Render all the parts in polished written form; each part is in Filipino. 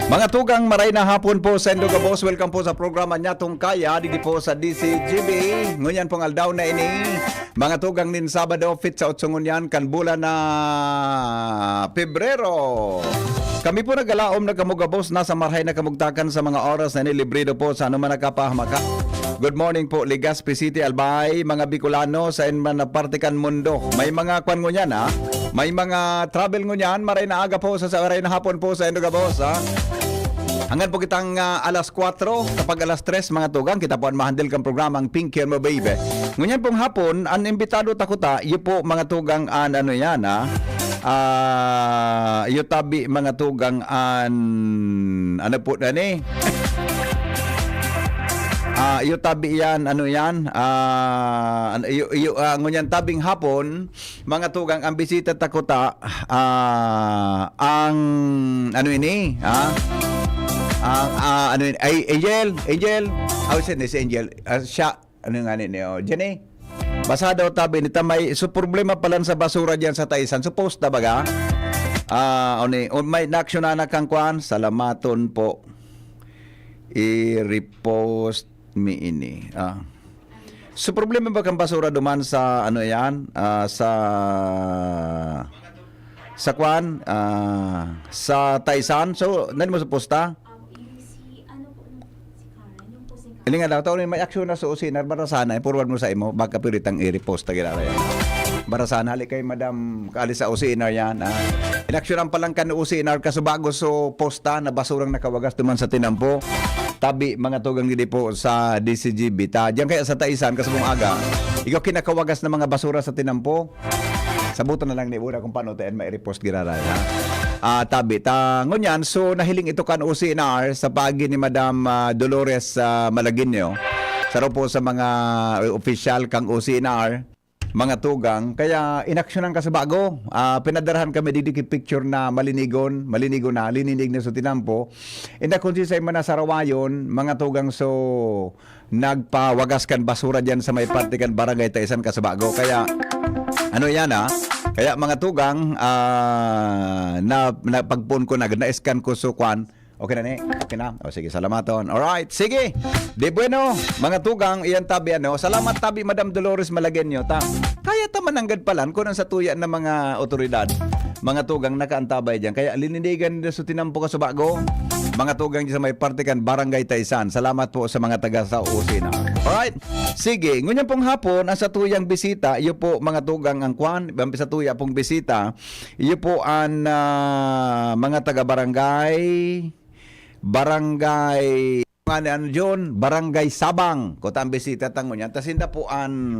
Mga tugang maray na hapon po sa Indoga Boss. Welcome po sa programa niya tong kaya dito po sa DCGB. Ngunyan pong aldaw na ini. Mga tugang nin Sabado fit sa Otsungunyan kan bulan na Pebrero. Kami po nagalaom na kamuga boss nasa marhay na kamugtakan sa mga oras na nilibrido po sa anuman nakapahamaka. Good morning po Legazpi City, Albay, mga Bicolano sa inman na partikan mundo. May mga kwan ngunyan ha. May mga travel ngunyan. Maray na aga po sa maray na hapon po sa Indoga Boss ha. Hanggang po kitang alas 4, kapag alas 3 mga tugang, kita po ang mahandle kang programang Pink Care Mo Baby. Ngunyan pong hapon, ang imbitado takuta, iyo po mga tugang an ano yan ha. Iyo tabi mga tugang an ano po na ni. Iyo tabi yan, ano yan, ngunyan tabing hapon, mga tugang ang bisita takuta, ang ano ini ha. Ano yun? Angel. Si Angel. Siya, ano nga niyo? Jenny. Basa daw tabi nita may so problema pala sa basura diyan sa Taisan. Supposed na baga? May na-action na kang kwan. Salamaton po. I-repost me ini. So problema ba kang basura duman sa ano yan? Sa kwan? Sa Taisan. So, nani mo sa posta? Hindi nga daw, taon may aksyon na sa usinar, barasana, forward mo sa imo, baka piritang i-repost na ginala yan. Barasana, hali kay madam, kaalis sa usinar yan. Inaksyonan pa lang ka na usinar, kaso bago so posta na basurang nakawagas tuman sa tinampo. Tabi, mga tugang dili po sa DCGB. Diyan kaya sa Taisan, kaso mong aga, ikaw kinakawagas na mga basura sa tinampo. Sabutan na lang ni Ura kung paano tayo ma-repost ginala yan. Tabi, ngunyan, so nahiling ito kan OCNR sa pagi ni Madam Dolores Malagueño. Saro po sa mga official kang OCNR, mga tugang. Kaya inaksyonan ka sa bago. Pinadarahan kami didiki picture na lininig na sa tinampo. Inda kung sisay man na sarawayon, mga tugang so nagpawagas kan basura dyan sa may partikan barangay Taisan ka sa bago. Kaya ano yan kaya mga tugang, na pagpun ko na-scan ko so kwan. Okay na ni? Okay na? O sige, salamaton. Alright, sige. Di bueno, mga tugang, iyan tabi ano. Salamat tabi, Madam Dolores Malagueño. Kaya tamananggad palan kung sa tuya ng mga otoridad. Mga tugang nakaantabay dyan. Kaya linindigan na sa tinampo ka sa bago. Mga tugang dyan sa may partikan Barangay Taisan. Salamat po sa mga taga sa Usina. Alright, sige. Ngunyan pong hapon, ang sa tuyang bisita, iyo po mga tugang ang kwan, sa tuya pong bisita, iyo po ang mga taga Barangay Sabang. Kotang bisita tango niyan. Tas hinda po ang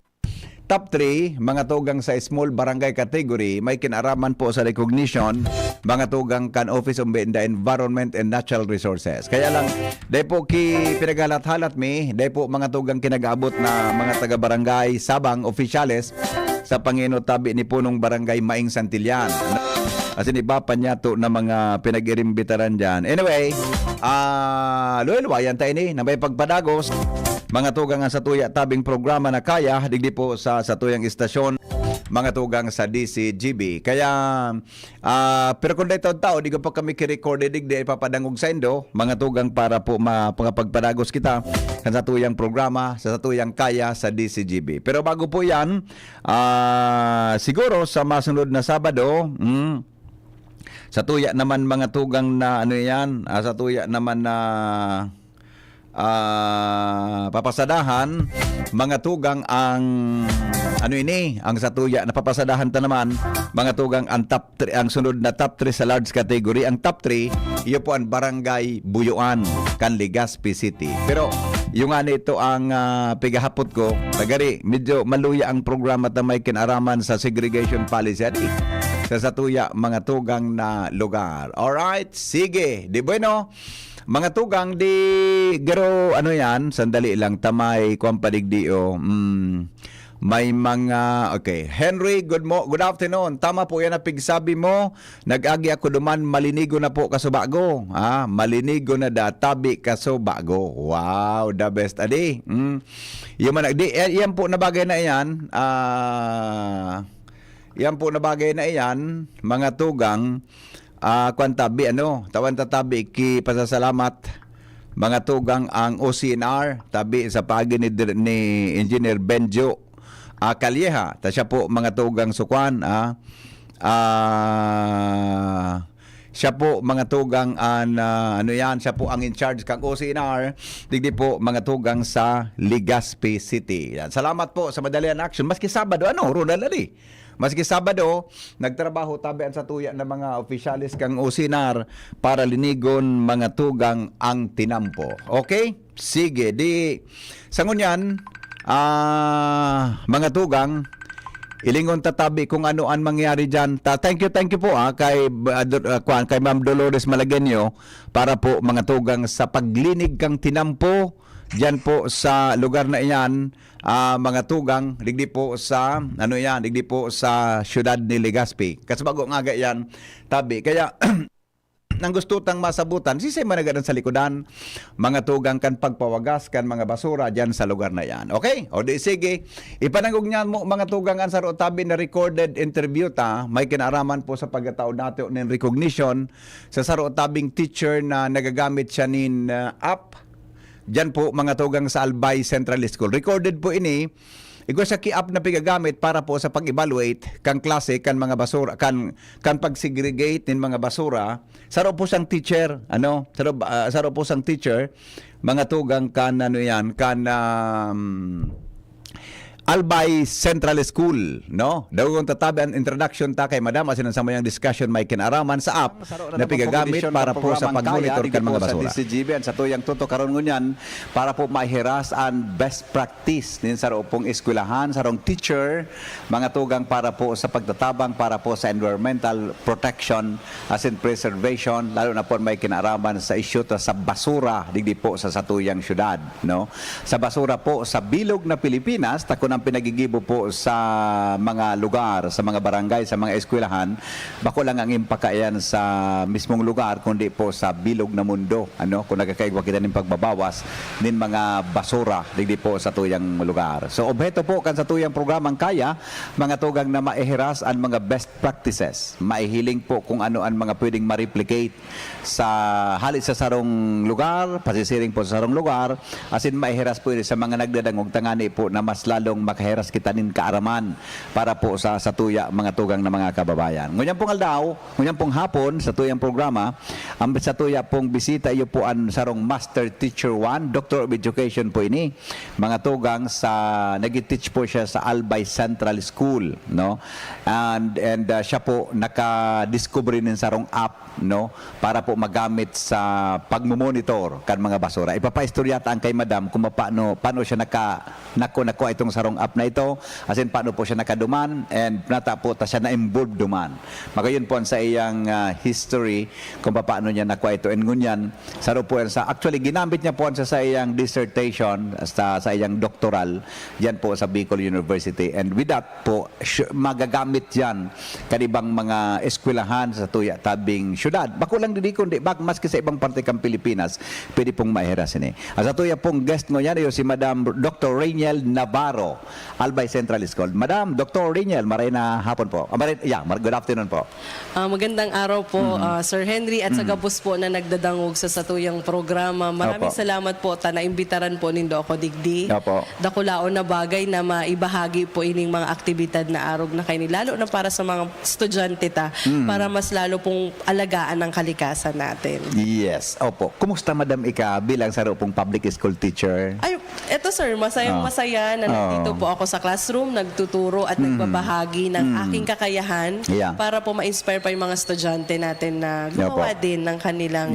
top 3, mga tugang sa small barangay category, may kinaraman po sa recognition, mga tugang kan Office of the Environment and Natural Resources. Kaya lang, dahil po pinaghalat-halat dahil po mga tugang kinag-abot na mga taga-barangay Sabang officiales sa Pangino tabi ni punong barangay Maing Santillan. Kasi ni Papa niya to na mga pinag-irimbitaran dyan. Anyway, luwayan tayo ni, na may pagpadagos. Mga tugang sa tuya tabing programa na kaya, digdi po sa tuyang istasyon, mga tugang sa DCGB. Kaya, pero kung dahil tao, di ko pa kami kirecord, digdi ipapadangog sa indo, mga tugang para po pagpadagos kita sa tuyang programa, sa tuyang kaya sa DCGB. Pero bago po yan, siguro sa masunod na Sabado, sa tuya naman mga tugang na ano yan, sa tuya naman na papasadahan mga tugang ang ang satuya na papasadahan ta naman mga tugang ang top 3, ang sunod na top 3 sa large category. Ang top 3 iyo po ang Barangay Buyuan kan Legazpi City. Pero yung ito ang pigahapot ko tagari medyo maluya ang programa ta may kinaraman sa segregation policy sa satuya mga tugang na lugar. Alright, sige. Di bueno, mga tugang di garo sandali lang tamay kuampadigdio. May mga Henry, good afternoon. Tama po yan na pigsabi mo. Nag-agi ako duman malinigo na po kasubago. Malinigo na databi kasubago. Wow, the best adi. Yan po na bagay na yan. Yan po na bagay na iyan, mga tugang, kwantabi, tawan tatabi, pasasalamat, mga tugang ang OCNR, tabi sa pagi ni Engineer Benjo Calleja, ta siya po mga tugang sukwan, siya po mga tugang siya po ang in charge kang OCNR, digdi po mga tugang sa Legazpi City. Yan. Salamat po sa madalian action. Maski Sabado, Ronald Ali. Maski Sabado, nagtrabaho tabian sa tuya ng mga opisyalis kang OCNR para linigon mga tugang ang tinampo. Okay? Sige, di sa ngunyan, mga tugang, ilingon tatabi kung ano ang mangyari dyan. Thank you po kay Ma'am Dolores Malagenyo para po mga tugang sa paglinig kang tinampo dyan po sa lugar na iyan, mga tugang, digdi po sa digdi po sa syudad ni Legazpi. Kasi bago nga yan, tabi. Kaya nang gusto tang masabutan, sisay managadan sa likodan, mga tugang kan pagpawagas kan mga basura dyan sa lugar na yan. Okay? O di sige, ipanangog niyan mo mga tugang ang saro tabi na recorded interview ta, may kinaraman po sa pagkatao nato ng recognition sa saro tabing teacher na nagagamit siya nin app. Diyan po mga tugang sa Albay Central School. Recorded po ini. Iko sa ki-up na pigagamit para po sa pag-evaluate kang klase kan mga basura kan pag-segregate nin mga basura. Saro po sang teacher, saro po sang teacher mga tugang kan Albay Central School, no? Dawgon tatabi ang introduction ta kay Madam asin sa mayang discussion may kinaraman sa app na pigagamit para po sa pag-monitor kan mga basura. Sa DCGB sa tuyang tuto karon ngunyan para po mahiras ang best practice nin sa pong eskwelahan, sarong teacher, mga tugang para po sa pagtatabang para po sa environmental protection asin preservation lalo na po may kinaraman sa issue sa basura digdi po sa satuyang syudad, no? Sa basura po sa bilog na Pilipinas takon ang pinagigibo po sa mga lugar, sa mga barangay, sa mga eskwelahan, bako lang ang impakayan sa mismong lugar, kundi po sa bilog na mundo. Kung nagkakaigwa kita ng pagbabawas nin mga basura, digdi po sa tuyang lugar. So, obheto po kan sa tuyang programang kaya, mga tugang na maihiras ang mga best practices. Maihiling po kung ano ang mga pwedeng ma-replicate sa halit sa sarong lugar, pasisiring po sa sarong lugar, asin maihiras po sa mga nagdadangog tangani po na mas lalong makaheras kita nin kaaraman para po sa tuya mga tugang na mga kababayan. Ngunyan pong aldaw, ngunyan pong hapon sa tuyang programa, ang sa tuya pong bisita iyo po ang sarong Master Teacher 1, Doctor of Education po ini. Mga tugang sa nag-teach po siya sa Albay Central School, no? And siya po naka-discover nin sarong app, no, para po magamit sa pagmomonitor kan mga basura. Ipapaistoryata ang kay Madam kung paano siya nakuha itong sarong app na ito, asin paano po siya nakaduman and nata po ta siya na-involve duman. Magayon po sa iyang history kung paano niya nakuha ito. And ngunyan, saro po sa actually ginamit niya po sa iyang dissertation sa iyang doctoral yan po sa Bicol University. And with that po magagamit yan kanibang mga eskwelahan sa tuya tabing syudad. Bako lang didi kundi maski sa ibang parte kang Pilipinas pwede pong mahiras ini. Sa tuya pong guest mo yan si Madam Dr. Rainiel Navarro. Albay Central School. Madam, Dr. Riniel, maray na hapon po. Good afternoon po. Magandang araw po, Sir Henry, at sa gabos po na nagdadangog sa satuyang programa. Maraming Opo. salamat po, naimbitaran po nindo ako digdi. Opo. Dakulaon na bagay na maibahagi po ining mga aktibidad na arog na kayo, lalo na para sa mga estudyante para mas lalo pong alagaan ang kalikasan natin. Yes, opo. Kumusta, Madam Ika, bilang sa pong public school teacher? Ay, eto sir, masayang masaya na nandito po ako sa classroom, nagtuturo at nagbabahagi ng aking kakayahan Yeah. para po ma-inspire pa yung mga estudyante natin na gumawa din ng kanilang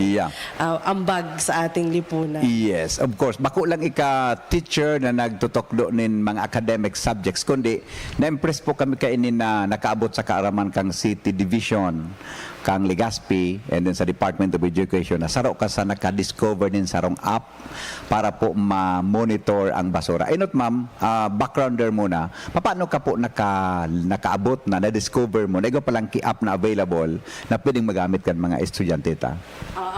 ambag sa ating lipunan. Yes, of course. Bako lang ika teacher na nagtutok doon mga academic subjects, kundi na-impress po kami kainin na nakaabot sa kaaraman kang City Division, kang Legazpi, and then sa Department of Education na saro ka sa naka-discover din sarong app para po ma-monitor ang basura. Inot ma'am, backgrounder muna, paano ka po nakaabot na-discover mo, na ikaw palang ki-app na available na pwedeng magamit kan mga estudyante ta?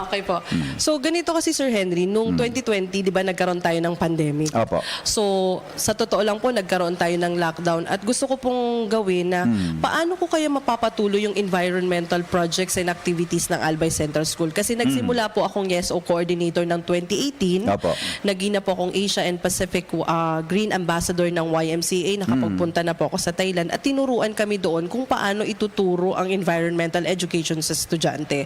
Okay po. So, ganito kasi Sir Henry, nung 2020, di ba nagkaroon tayo ng pandemic? Opo. So, sa totoo lang po, nagkaroon tayo ng lockdown at gusto ko pong gawin na paano ko kaya mapapatuloy yung environmental projects and activities ng Albay Central School? Kasi nagsimula po akong YESO coordinator ng 2018. Opo. Naging na po akong Asia and Pacific Green Ambassador ng YMCA. Nakapagpunta na po ako sa Thailand at tinuruan kami doon kung paano ituturo ang environmental education sa estudyante.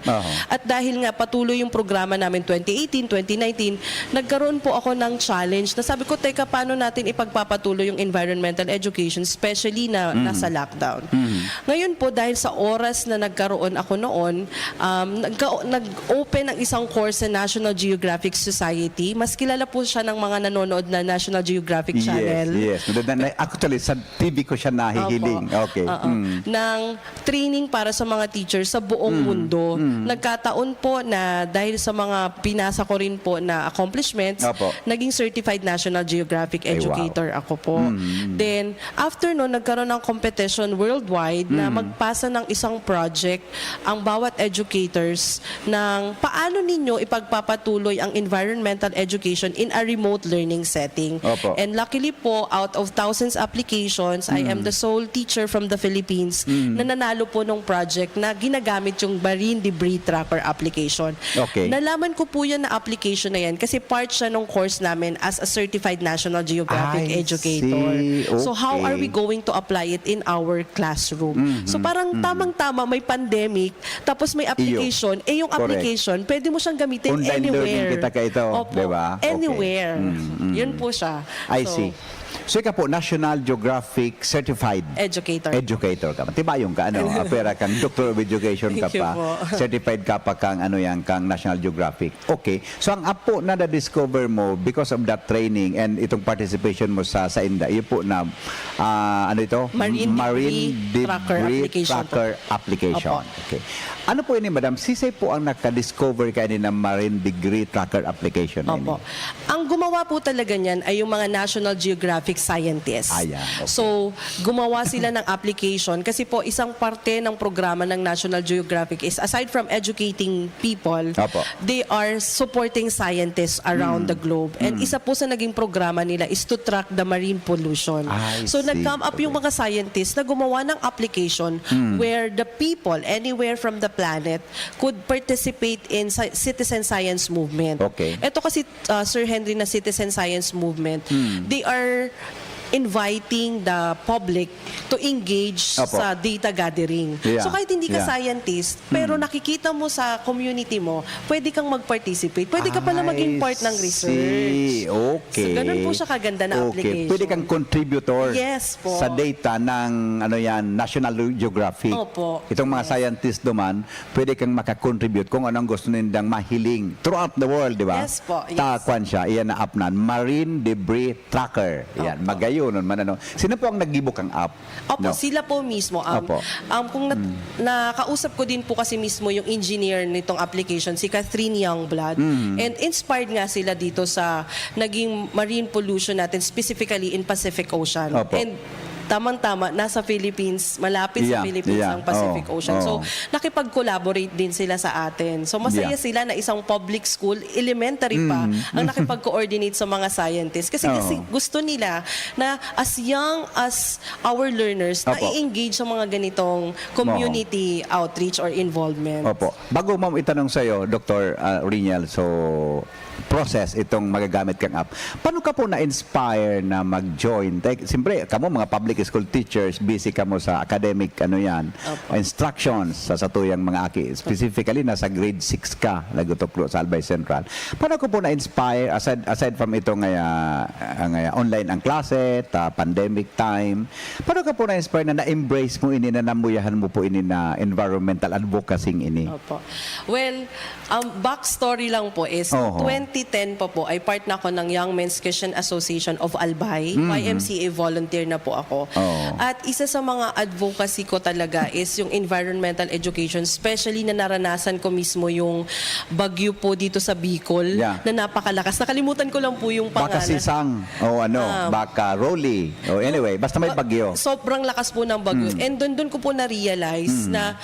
At dahil nga patuloy yung programa namin 2018, 2019, nagkaroon po ako ng challenge na sabi ko, teka, paano natin ipagpapatuloy yung environmental education, especially na nasa lockdown. Ngayon po, dahil sa oras na nagkaroon ako noon, nag-open ang isang course sa National Geographic Society. Mas kilala po siya ng mga nanonood na National Geographic Channel. Yes. Actually, sa TV ko siya nahihiling. Opo. Okay. Ng training para sa mga teachers sa buong mundo. Nagkataon po na dahil sa mga pinasa ko rin po na accomplishments, Opo. naging Certified National Geographic Ay, Educator ako po. Then, after no, nagkaroon ng competition worldwide na magpasa ng isang project ang bawat educators ng paano ninyo ipagpapatuloy ang environmental education in a remote learning setting. Opo. And luckily po, out of thousands applications, I am the sole teacher from the Philippines na nanalo po nung project na ginagamit yung Marine Debris Tracker application. Okay. Nalaman ko po yan na application na yan kasi part siya nung course namin as a Certified National Geographic I Educator. see. So how Okay. are we going to apply it in our classroom? So parang tamang-tama, may pandemic, tapos may application. Yung Correct. application, pwede mo siyang gamitin Online anywhere. learning kita ka ito, Opo, diba? Okay. anywhere. Yun po siya. I So, see. So, ikaw po, National Geographic Certified Educator. Educator ka. Tibayong ka, ano? Pera kang Doctor of Education ka Thank you pa. po. Certified ka pa kang, kang National Geographic. Okay. So, ang app po na na-discover mo because of that training and itong participation mo sa INDA, yun po na, Marine Debris Tracker application. Opo. Okay. Ano po yun, Madam? Sisay po ang naka-discover kayo ng Marine Debris Tracker application. Opo. Ang gumawa po talaga niyan ay yung mga National Geographic scientists. Ayan, okay. So, gumawa sila ng application kasi po isang parte ng programa ng National Geographic is aside from educating people, Opo. they are supporting scientists around the globe. And isa po sa naging programa nila is to track the marine pollution. I So, see. nag-come up yung Okay. mga scientists na gumawa ng application where the people anywhere from the planet could participate in citizen science movement. Okay. Ito kasi, Sir Henry, na citizen science movement, they are inviting the public to engage Opo. sa data gathering. Yeah. So kahit hindi ka Yeah. scientist, pero nakikita mo sa community mo, pwede kang mag-participate. Pwede ka pala maging part ng research. Okay. So ganun po siya kaganda na application. Pwede kang contributor Yes po. sa data ng National Geographic. Opo. Itong mga scientists naman, pwede kang makakontribute kung anong gusto nilang mahiling throughout the world, di ba? Yes po, yes. Takuan siya, iyan na app na Marine Debris Tracker. Yan, Opo. magayon nun man Sino po ang nag-gibok ang app? Opo, No? sila po mismo. Opo. Kung nakausap ko din po kasi mismo yung engineer nitong application, si Catherine Youngblood. And inspired nga sila dito sa naging marine pollution natin, specifically in Pacific Ocean. Opo. And tamang-tama, nasa Philippines, malapit sa Yeah, Philippines yeah. ang Pacific Oo, Ocean. So, oo. nakipag-collaborate din sila sa atin. So, masaya Yeah. sila na isang public school, elementary pa, ang nakipag-coordinate sa mga scientists. Kasi Oo. gusto nila na as young as our learners, Opo. na-engage sa mga ganitong community outreach or involvement. Opo. Bago ma'am itanong sa iyo, Dr. Riniel, so process itong magagamit kang app. Paano ka po na-inspire na mag-join? Siyempre, kamo mga public school teachers, busy kamo sa academic Opo. instructions sa satuyang mga aki. Specifically, nasa grade 6 ka, nagutoklo sa Albay Central. Paano ko po na-inspire, aside from ito online ang klase, pandemic time, paano ka po na-inspire na na-embrace mo ini, na namuyahan mo po ini na environmental advocacy ini? Opo. Well, backstory lang po is, Oho. 2010 pa po, ay part na ako ng Young Men's Christian Association of Albay. YMCA volunteer na po ako. Oo. At isa sa mga advocacy ko talaga is yung environmental education, especially na naranasan ko mismo yung bagyo po dito sa Bicol, Yeah. na napakalakas. Nakalimutan ko lang po yung Baka pangalan. Sisang, o baka Rolly. O anyway, basta may bagyo. Sobrang lakas po ng bagyo. And doon ko po na-realize na,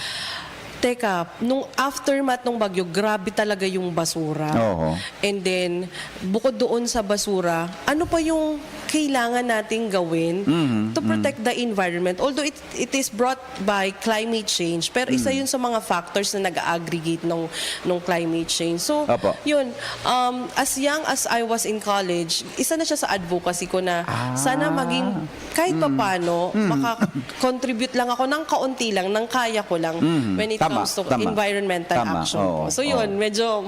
teka, nung aftermath ng bagyo, grabe talaga yung basura. Oo. And then, bukod doon sa basura, ano pa yung kailangan nating gawin to protect the environment? Although it is brought by climate change, pero isa yun sa mga factors na nag-aggregate nung climate change. So, Opo. yun, as young as I was in college, isa na siya sa advocacy ko na sana maging kahit papano, maka-contribute lang ako ng kaunti lang, ng kaya ko lang when it Tama, comes to tama. environmental Tama, action. oo, So yun, medyo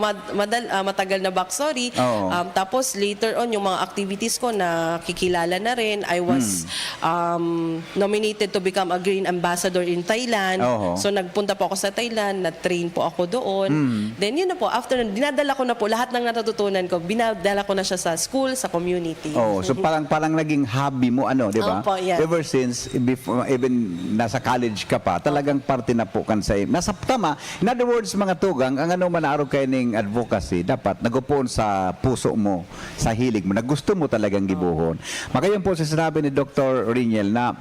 matagal na backstory. Oo. Tapos later on, yung mga activities ko na kikilala na rin, I was nominated to become a Green Ambassador in Thailand. Oo. So nagpunta po ako sa Thailand, na-train po ako doon. Then yun na po, after nun, dinadala ko na po lahat ng natutunan ko, binadala ko na siya sa school, sa community. Oh, so parang naging hobby mo di ba? Opo, yeah. Ever since before, even nasa college ka pa, talagang parte na po kan sa nasa tama. In other words, mga tugang, ang ano man araw kay ning advocacy, dapat nagupuon sa puso mo, sa hilig mo, na gusto mo talagang gibuhon. Makayon po sa sinabi ni Dr. Riniel na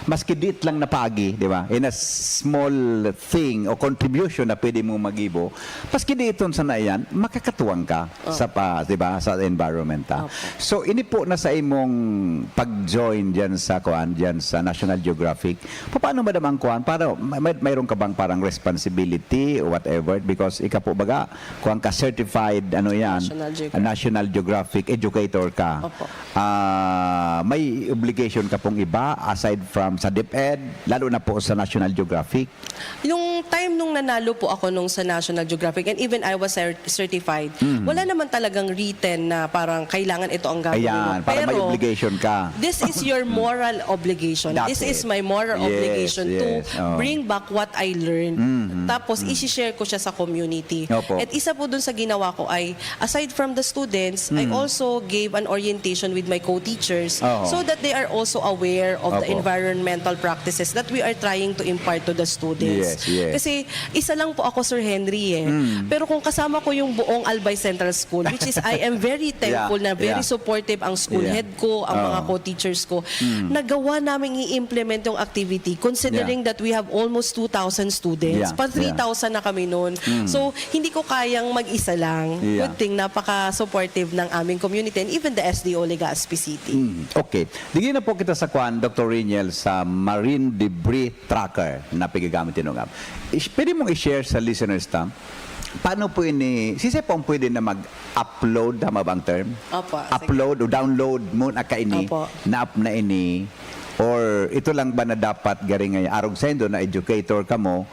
maski dit lang na pagi, di ba? In a small thing o contribution na pwede mo magibo, maski diton sa naiyan, makakatuwang ka sa di ba, sa environmental. So ini po na sa imong pag-join diyan sa National Geographic. Paano madam ang kuan para mayroon ka bang parang responsibility or whatever, because ika po baga kuan ka certified National Geographic educator ka. Opo. May obligation ka pong iba aside from sa DepEd, lalo na po sa National Geographic? Yung time nung nanalo po ako nung sa National Geographic, and even I was certified, wala naman talagang written na parang kailangan ito ang gagawin mo. Ayan, para may obligation ka. This is your moral obligation. That's This is it. my moral Yes, obligation yes. to Oh. bring back what I learned. Tapos, isi-share ko siya sa community. Opo. At isa po dun sa ginawa ko ay, aside from the students, I also gave an orientation with my co-teachers Oo. so that they are also aware of the Opo. environmental practices that we are trying to impart to the students. Yes, yes. Kasi isa lang po ako, Sir Henry Pero kung kasama ko yung buong Albay Central School, which is I am very thankful na very yeah. supportive ang school Yeah. head ko, ang mga co-teachers ko, nagawa namin i-implement yung activity considering that we have almost 2,000 students. Yeah. Pa 3,000 na kami noon. So, hindi ko kayang mag-isa lang. Yeah. Good thing, napaka-supportive ng aming community and even the SDO Legazpi City. Okay. Digin na po kita sa kuan, Dr. Riniel, sa Marine Debris Tracker na pigagamit ng app. Pwede mong i-share sa listeners paano po sisay po ang pwede na mag-upload, tama ba ang term? Opo, sige. Upload o download mo na kaini, Opo. na app na ini, or ito lang ba na dapat garing ngay arog sendo na educator ka mo,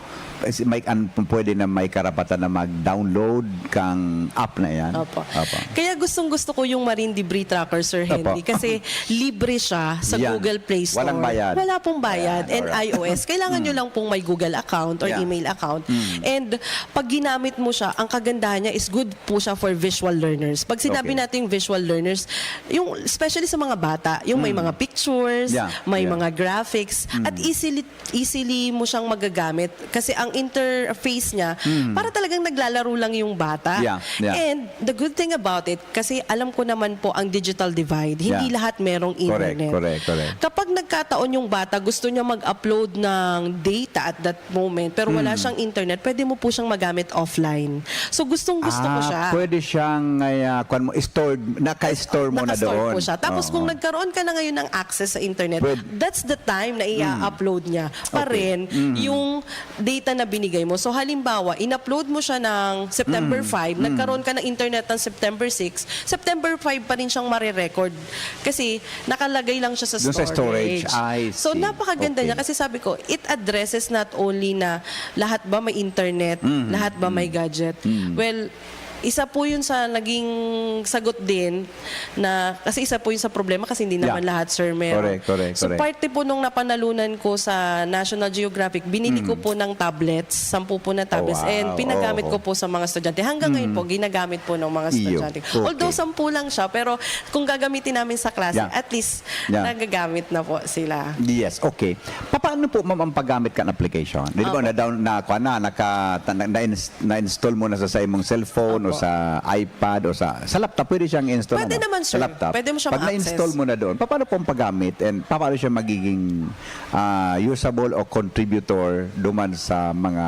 may pwede na may karapatan na mag-download kang app na yan? Opo. Kaya gustong-gusto ko yung Marine Debris Tracker, Sir Henry, Opo. kasi libre siya sa Yan. Google Play Store. Walang bayad. Wala pong bayad. Ayan, And alright. iOS, kailangan nyo lang pong may Google account or Yeah. email account. And pag ginamit mo siya, ang kagandahan niya is good po siya for visual learners. Pag sinabi Okay. nating visual learners, yung especially sa mga bata, yung may mga pictures, Yeah. may Yeah. mga graphics, at easily mo siyang magagamit kasi ang ang interface niya, para talagang naglalaro lang yung bata. Yeah, yeah. And the good thing about it, kasi alam ko naman po ang digital divide, hindi Yeah. lahat merong internet. Correct. Kapag nagkataon yung bata, gusto niya mag-upload ng data at that moment, pero wala siyang internet, pwede mo po siyang magamit offline. So gustong-gusto ko siya. Pwede siyang naka-store mo na Naka-store doon. po siya. Tapos kung nagkaroon ka na ngayon ng access sa internet, that's the time na i-upload niya pa rin yung data na binigay mo. So halimbawa, in-upload mo siya ng September 5, nagkaroon ka ng internet ng September 6, September 5 pa rin siyang marirecord kasi nakalagay lang siya sa Doon sa storage. storage. I So see. napakaganda Okay. niya kasi sabi ko, it addresses not only na lahat ba may internet, lahat ba may gadget. Well, isa po yun sa naging sagot din na kasi isa po yun sa problema kasi hindi naman lahat, sir, meron. Correct. So parte po nung napanalunan ko sa National Geographic, binili ko po ng tablets, 10 po na tablets, Wow. and pinagamit ko po sa mga estudyante. Hanggang ngayon po, ginagamit po ng mga estudyante. Okay. Although 10 lang siya, pero kung gagamitin namin sa klase, Yeah. at least Yeah. nagagamit na po sila. Yes, okay. Paano po ma'am ang paggamit ka ng application? Di ba na-install mo na sa imong cellphone o sa iPad o sa laptop, pwede siyang install. Pwede naman, sir. Sa laptop. Pwede mo siyang Pag na-install access. mo na doon, paano po ang paggamit and paano siya magiging usable o contributor duman sa mga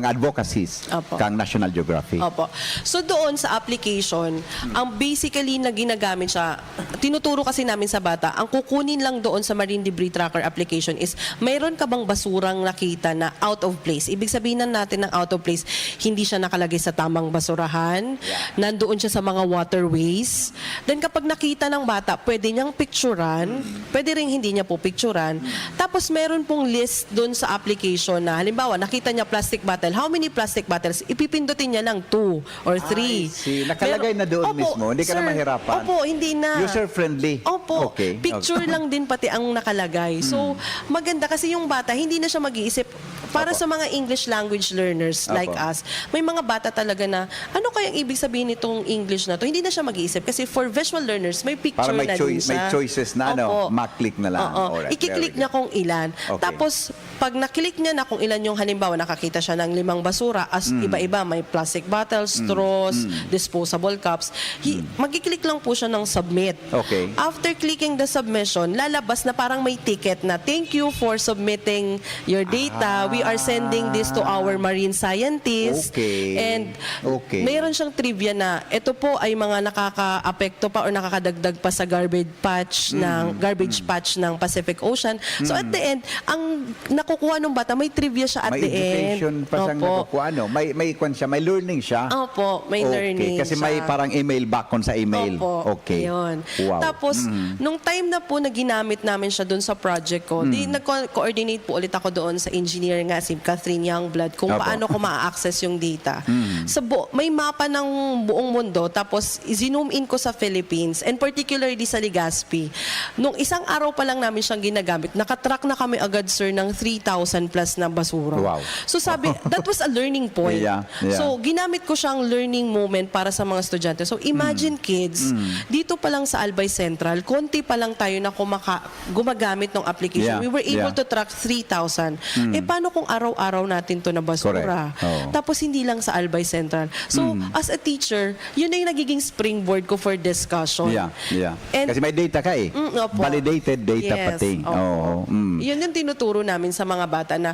advocacies Opo. kang National Geographic? Opo. So doon sa application, ang basically na ginagamit siya, tinuturo kasi namin sa bata, ang kukunin lang doon sa Marine Debris Tracker application is, mayroon ka bang basurang nakita na out of place? Ibig sabihin natin ng out of place, hindi siya nakalagay sa tamang basurahan, nandoon siya sa mga waterways. Then kapag nakita ng bata, pwede niyang picturean, pwede rin hindi niya po picturean. Tapos meron pong list doon sa application na halimbawa, nakita niya plastic bottle. How many plastic bottles? Ipipindutin niya lang 2 or 3. I see. Nakalagay na doon mismo. Hindi ka na mahirapan. Opo, hindi na. User-friendly. Opo. Okay. Picture lang din pati ang nakalagay. So, maganda kasi yung bata, hindi na siya mag-iisip. Para Opo. sa mga English language learners like Opo. us, may mga bata talaga na, ano kayang ibig sabihin nitong English na to? Hindi na siya mag-iisip. Kasi for visual learners, may picture Para may na din siya. may choices na, Opo. ma-click na lang. Oo. Alright, Ikiklik very niya kung ilan. Okay. Tapos, pag naklik niya na kung ilan yung halimbawa, nakakita siya ng 5 basura, as iba-iba, may plastic bottles, straws, disposable cups, magkiklik lang po siya ng submit. Okay. After clicking the submission, lalabas na parang may ticket na, thank you for submitting your data. We are sending this to our marine scientists. Okay. And Okay. mayroon siyang trivia na ito po ay mga nakaka-apekto pa or nakakadagdag pa sa garbage patch ng Pacific Ocean. So at the end, ang nakukuha ng bata, may trivia siya at May the end. education pa siyang Opo. nakukuha. May learning siya. Opo, may learning Kasi siya. may parang email back on sa email. Opo, Okay. yun. Wow. Tapos, nung time na po na ginamit namin siya doon sa project ko, di nag-coordinate po ulit ako doon sa engineer nga, si Catherine Youngblood, kung Opo. paano ko ma-access yung data. May mapa ng buong mundo, tapos i-zoom in ko sa Philippines, and particularly sa Legazpi. Nung isang araw pa lang namin siyang ginagamit, nakatrack na kami agad, sir, ng 3,000 plus na basura. Wow. So sabi, that was a learning point. Yeah. So ginamit ko siyang learning moment para sa mga estudyante. So imagine kids, dito pa lang sa Albay Central, konti pa lang tayo na gumagamit ng application. Yeah. We were able Yeah. to track 3,000. Paano kung araw-araw natin to na basura? Correct. Oo. Tapos hindi lang sa Albay Central. So as a teacher, yun na yung nagiging springboard ko for discussion. Yeah. And Kasi may data ka eh. Opo. Validated data Yes, pati. opo. Oo. Yun yung tinuturo namin sa mga bata na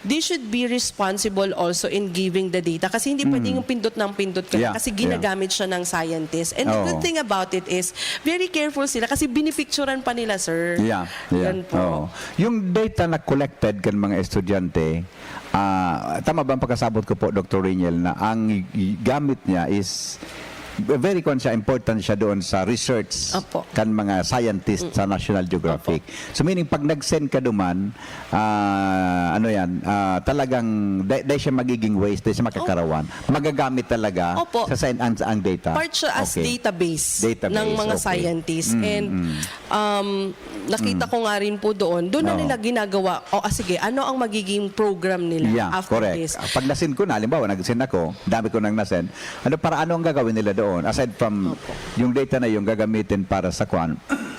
they should be responsible also in giving the data kasi hindi pwedeng yung pindot ng pindot ka Yeah, kasi ginagamit siya ng scientist. And the Oo. good thing about it is very careful sila kasi binipicturean pa nila, sir. Yeah. Yan po. Oo. Yung data na collected kan mga estudyante, tama ba ang pagkasabot ko po, Dr. Riniel, na ang gamit niya is very important siya doon sa research Opo. kan mga scientist sa National Geographic. So meaning pag nag-send ka duman, talagang dahil siya magiging waste, dahil siya makakarawan. Magagamit talaga Opo. sa ang data. Part siya as Okay. database ng mga okay. scientists. And nakita ko nga rin po doon na Oo. nila ginagawa, sige, ano ang magiging program nila Yeah, after correct. this? Pag nasend ko na, halimbawa, nag-send ako, dami ko nang nasend, ano ang gagawin nila doon? Aside from yung data na yung gagamitin para sa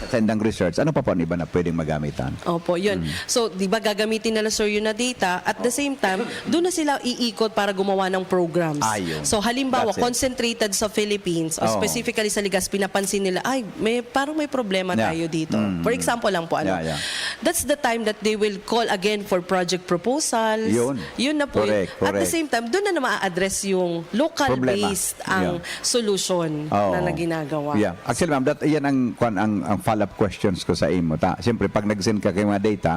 Sa endang research, ano pa po ang iba na pwedeng magamitan? Opo, yun. So, di ba gagamitin nila sir yun na data at the same time, doon na sila iikot para gumawa ng programs. Ayun. So, halimbawa, That's it. concentrated sa Philippines o Oo. specifically sa Legazpi, pinapansin nila, ay, parang may problema Yeah. tayo dito. For example lang po, ano, Yeah. that's the time that they will call again for project proposals. Yun. na po. Correct, At the correct. same time, doon na ma-address yung local-based ang solution Oo. na ginagawa. Yeah. Actually, ma'am, yan ang follow-up questions ko sa imo. Siyempre, pag nag-send ka kay mga data,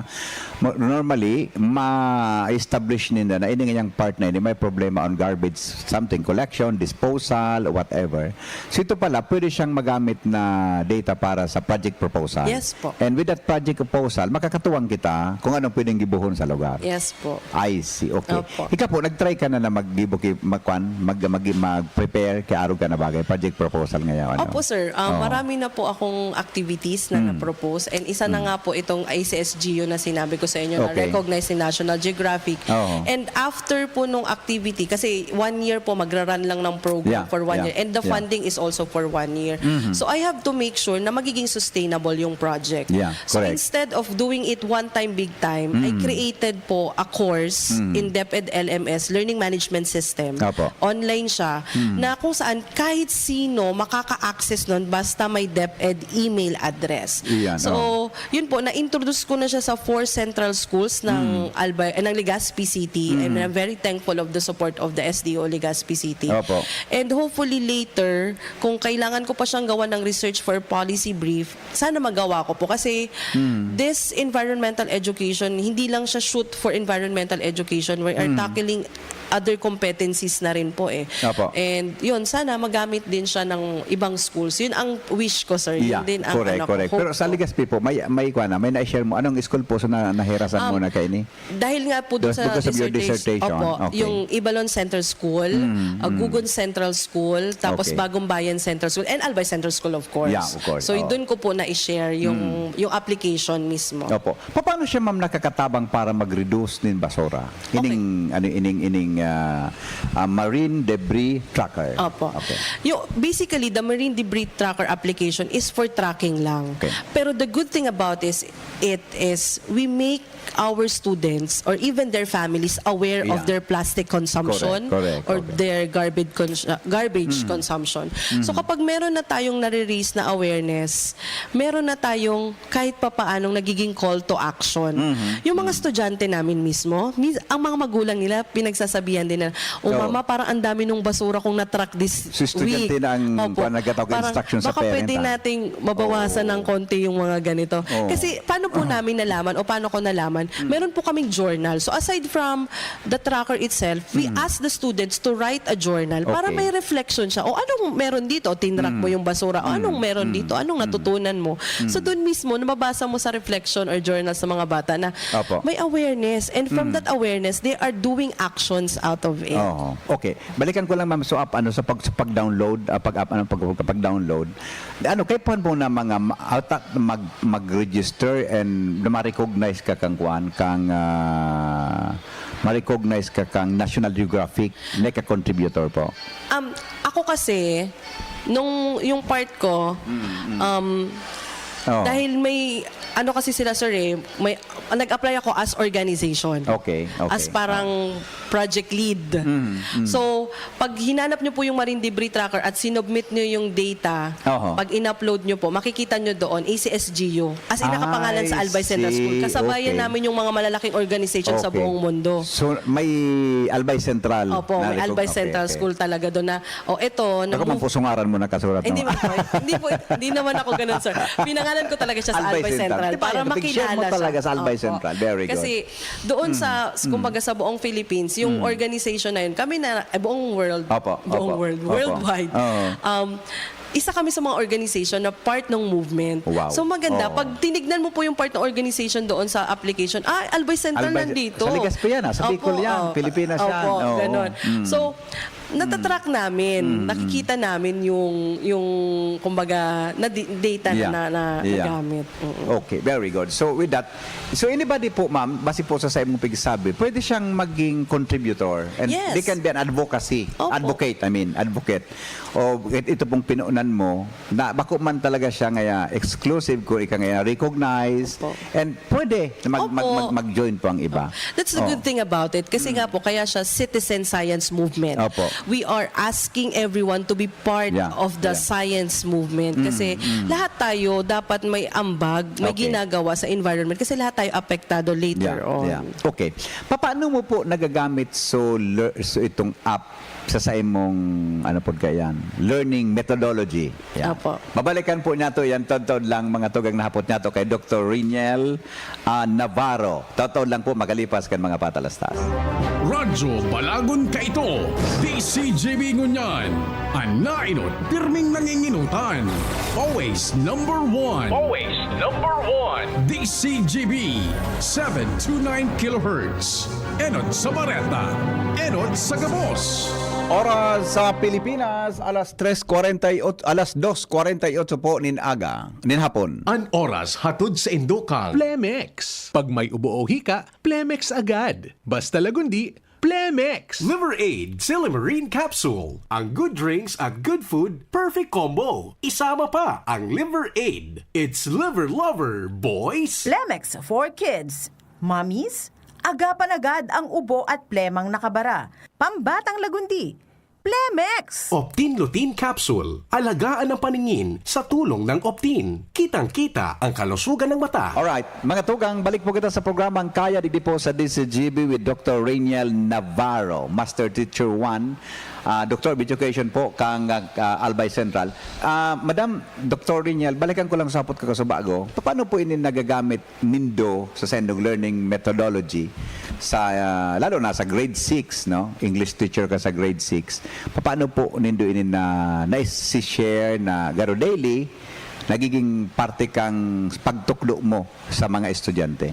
normally, ma-establish nila na ini ngayang part na ini may problema on garbage, something, collection, disposal, whatever. So ito pala, pwede siyang magamit na data para sa project proposal. Yes po. And with that project proposal, makakatuwang kita kung anong pwedeng gibuhon sa lugar. Yes po. I see. Okay. Opo. Ikaw po, nag-try ka na mag-prepare kay araw ka na bagay project proposal ngayon. Ano? Opo sir, Oo. marami na po akong activities na na-propose and isa na nga po itong ICSGO na sinabi ko sa inyo na Okay. recognized ni National Geographic. Oo. And after po nung activity, kasi 1 year po magra-run lang ng program Yeah, for 1 yeah, year and the yeah. funding is also for 1 year. So I have to make sure na magiging sustainable yung project. Yeah, So correct. instead of doing it one time big time, I created po a course in DepEd LMS, Learning Management System. Opo. Online siya na kung saan kahit sino makaka-access nun basta may DepEd email address. Iyan, So, yun po, na-introduce ko na siya sa 4 central schools ng ng Legazpi City and I'm very thankful of the support of the SDO Legazpi City. Opo. And hopefully later, kung kailangan ko pa siyang gawa ng research for policy brief, sana magawa ko po kasi this environmental education, hindi lang siya shoot for environmental education. We are tackling other competencies na rin po eh. Opo. And yun, sana magamit din siya ng ibang schools. Yun ang wish ko, sir. Yeah, Yun din ang correct, ano ko, correct. hope Pero sa ko. Legazpi po, may na-share mo. Anong school po na nahirasan mo na kayo ni? Dahil nga po doon sa Because of your dissertation. Opo, Okay. yung Ibalon Center School, Gugun Central School, tapos Okay. Bagong Bayan Central School, and Albay Central School of course. Yeah, of course. So Oo. doon ko po na-share yung application mismo. Opo. Paano siya ma'am nakakatabang para mag-reduce ng basura? Ining marine debris tracker. Opo. Okay. Basically, the Marine Debris Tracker application is for tracking lang. Okay. Pero the good thing about it is we make our students or even their families aware of Yeah. their plastic consumption Correct, or okay. their garbage consumption. So kapag meron na tayong nare-raise na awareness, meron na tayong kahit papaanong nagiging call to action. Yung mga estudyante namin mismo, ang mga magulang nila pinagsasabihan din na, Oo. mama, parang ang dami nung basura kung na-track this Si estudyante week. na ang Opo. nagtatawag Parang instruction sa baka parent, pwede ah. nating mabawasan ng konti yung mga ganito. Oo. Kasi paano po namin nalaman o paano ko nalaman? Meron po kaming journal. So aside from the tracker itself, we ask the students to write a journal para Okay. may reflection siya. O anong meron dito? Tinrack mo yung basura. O anong meron dito? Anong natutunan mo? So doon mismo, nababasa mo sa reflection or journal sa mga bata na Opo. may awareness. And from that awareness, they are doing actions out of it. Oo. Okay. Balikan ko lang ma'am sa pag-download, pag-download. Kay po na mga mag-register and ma-recognize ka kang ma-recognize ka kang National Geographic like a contributor po. Ako kasi, yung part ko, Oo. dahil may, kasi sila sir nag-apply ako as organization. Okay. As parang project lead. So, pag hinanap nyo po yung Marine Debris Tracker at sinubmit nyo yung data, Oho. pag in-upload nyo po, makikita nyo doon, ACSGO. As in, nakapangalan sa I Albay Central see. School. Kasabayan Okay. namin yung mga malalaking organization sa Okay. buong mundo. So, may Albay Central. Opo, may Albay Central School talaga doon na, eto, Ako man po sungaran mo na kasulat hindi, naman. hindi naman ako ganun, sir. Pinangalan ko talaga siya sa Albay Albay Central. Central Diba, para big share makilala mo talaga siya. sa Albay Opo. Central. Very good. Kasi doon kumbaga sa buong Philippines, yung organization na yun, kami na, buong world, Opo, buong opo, world, opo. worldwide. Oo. Isa kami sa mga organization na part ng movement. Wow. So maganda, Oo. pag tinignan mo po yung part ng organization doon sa application, Albay Central Albay- nandito. sa Legazpi yan, sa Bicol Opo, yan, Pilipinas yan. Opo, Oo. ganon. So, natatrack namin, nakikita namin yung kumbaga na data na nagamit. Okay, very good. So with that, so anybody po ma'am, base po sa imong pagsasabi, pwede siyang maging contributor and Yes. they can be an advocacy, Opo. advocate. O ito pong pinuunan mo, na bako man talaga siya ngaya exclusive ko ika ngaya recognize Opo. and pwede na Opo. mag-join po ang iba. That's the good thing about it. Kasi nga po, kaya siya citizen science movement. Opo. We are asking everyone to be part of the science movement. Kasi lahat tayo dapat may ambag, may Okay. ginagawa sa environment. Kasi lahat tayo apektado later on. Okay. Paano mo po nagagamit so itong app sa imong ano po kayan learning methodology? Apo. Babalikan po nato yan tod lang mga tugang nahapot nato kay Dr. Riniel Navarro. Totoo lang po magalipas kan mga patalastas. Radyo Balagon Kaito, DCGB Ngunyan, ang nainot, pirming nanginginutan. Always number one. Always number one. DCGB, 729 kHz. Enot sa Bareta, Enot sa Gabos. Oras sa Pilipinas, alas 2:48 po nin hapon. An oras hatod sa Indokal. Plemex. Pag may ubo-ohi ka, Plemex agad. Basta lagundi, Plemex. Liver Aid Silimarine Capsule. Ang good drinks at good food, perfect combo. Isama pa ang Liver Aid. It's liver lover, boys. Plemex for kids. Mommies, agapan agad ang ubo at plemang nakabara. Pambatang lagundi. Plemex! Optin Lutein Capsule. Alagaan ang paningin sa tulong ng Optin. Kitang-kita ang kalusugan ng mata. Alright, mga tugang, balik po kita sa programang Kaya Digdi po sa DCGB with Dr. Riniel Navarro, Master Teacher 1, Doctor of Education po, kang Albay Central. Madam, Dr. Riniel, balikan ko lang sa hapot kakasabago. Paano po ini nagagamit nindo sa sendong learning methodology sa lalo na sa grade 6, no? English teacher ka sa grade 6. Paano po nindo ini na share na garo daily nagiging parte kang pagtukdo mo sa mga estudyante?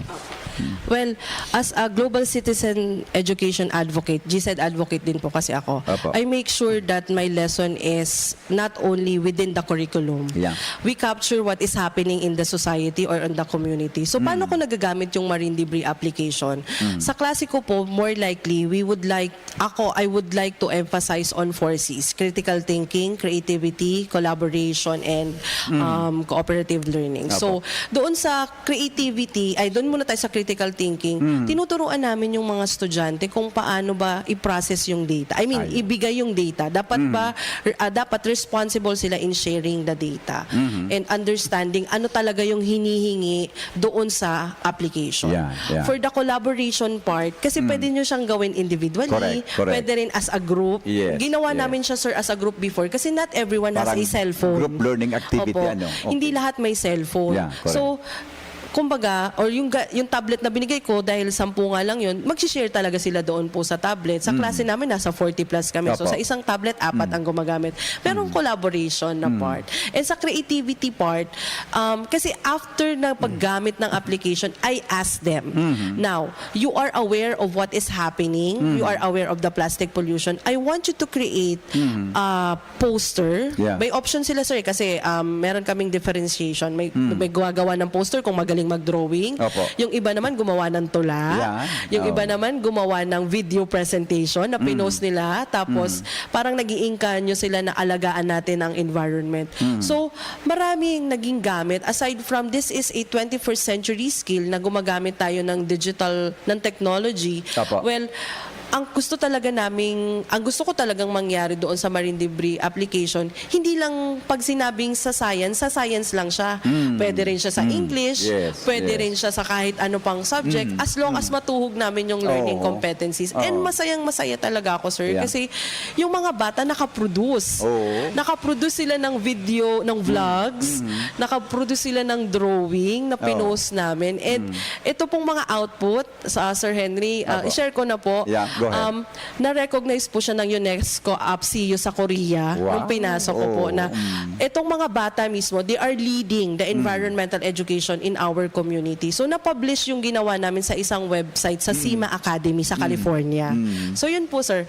Well, as a global citizen education advocate, GSED advocate din po kasi ako, Opo. I make sure that my lesson is not only within the curriculum. Yeah. We capture what is happening in the society or in the community. So, paano ko nagagamit yung marine debris application? Sa klase ko po, more likely, I would like to emphasize on 4 C's: critical thinking, creativity, collaboration, and cooperative learning. So, doon sa creativity, doon muna tayo sa critical thinking, tinuturuan namin yung mga estudyante kung paano ba i-process yung data. I mean, ibigay yung data. Dapat responsible sila in sharing the data and understanding ano talaga yung hinihingi doon sa application. Yeah. For the collaboration part, kasi pwede nyo siyang gawin individually, Correct. pwede rin as a group. Yes, Ginawa yes. namin siya, sir, as a group before kasi not everyone has Parang a cellphone. group learning activity, Opo. ano? Okay. Hindi lahat may cellphone. Yeah, correct. So, kumbaga, or yung tablet na binigay ko, dahil 10 nga lang yun, mag-share talaga sila doon po sa tablet. Sa klase namin, nasa 40 plus kami. So, Opo. sa isang tablet, 4 ang gumagamit. Merong collaboration na part. And sa creativity part, kasi after na paggamit ng application, I ask them, now, you are aware of what is happening, you are aware of the plastic pollution, I want you to create a poster. Yeah. May option sila, sir, kasi meron kaming differentiation. May gumagawa ng poster kung magaling mag-drawing. Opo. Yung iba naman gumawa ng tula. Yan. Yung iba naman gumawa ng video presentation na pinost nila. Tapos parang nag-iingkanyo sila na alagaan natin ang environment. So maraming naging gamit. Aside from this is a 21st century skill na gumagamit tayo ng digital, ng technology. Opo. Well, ang gusto ko talagang mangyari doon sa marine debris application, hindi lang pag sinabing sa science lang siya. Pwede rin siya sa English, Yes, pwede yes. rin siya sa kahit ano pang subject, as long as matuhog namin yung learning Oo. competencies. Oo. And masayang-masaya talaga ako, sir, Yeah. kasi yung mga bata nakaproduce. Oo. Nakaproduce sila ng video, ng vlogs, nakaproduce sila ng drawing na pinost namin. And ito pong mga output sa Sir Henry, i-share ko na po. Yeah, Go ahead. Na-recognize po siya ng UNESCO APCU sa Korea Wow. nung pinasok ko po na itong mga bata mismo, they are leading the environmental education in our community. So na-publish yung ginawa namin sa isang website sa SEMA Academy sa California. So yun po sir,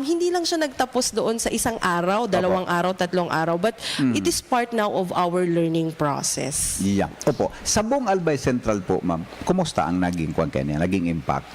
hindi lang siya nagtapos doon sa isang araw, 2 araw, 3 araw, but it is part now of our learning process. Yeah. Opo. Sa buong Albay Central po, ma'am, kumusta ang naging naging impact?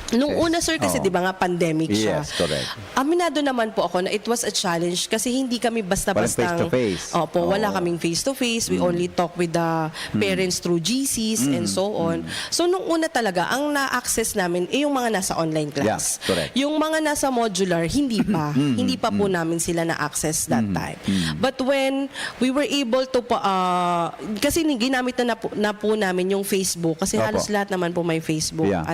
Nung Yes. una sir kasi Oo. 'di ba nga pandemic siya. Yes, correct. Aminado naman po ako na it was a challenge kasi hindi kami basta-basta Walang face-to-face. Opo, wala Oo. kaming face to face. We only talk with the parents through GCs and so on. So nung una talaga ang na-access namin yung mga nasa online class. Yeah, correct. Yung mga nasa modular hindi pa. Hindi pa po namin sila na-access that time. But when we were able to kasi ginamit na po namin yung Facebook kasi Opo. halos lahat naman po may Facebook Yeah,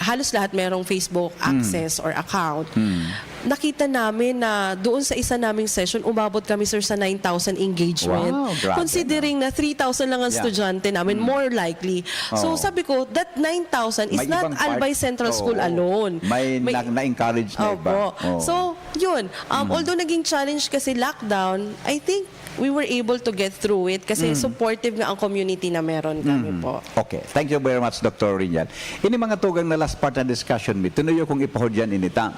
halos lahat merong Facebook access or account. Nakita namin na doon sa isa naming session, umabot kami sir sa 9,000 engagement. Wow, grabe, Considering na 3,000 lang ang Yeah. estudyante namin, more likely. So Oo. sabi ko, that 9,000 is May not ibang part- Albay Central School Oo. alone. May na-encourage na iba. Opo. Oo. So, yun. Although naging challenge kasi lockdown, I think we were able to get through it kasi supportive nga ang community na meron kami po. Okay. Thank you very much, Dr. Rinjan. Ini mga tugang na last part na discussion mi. Tunuyo kong ipahudyan inita.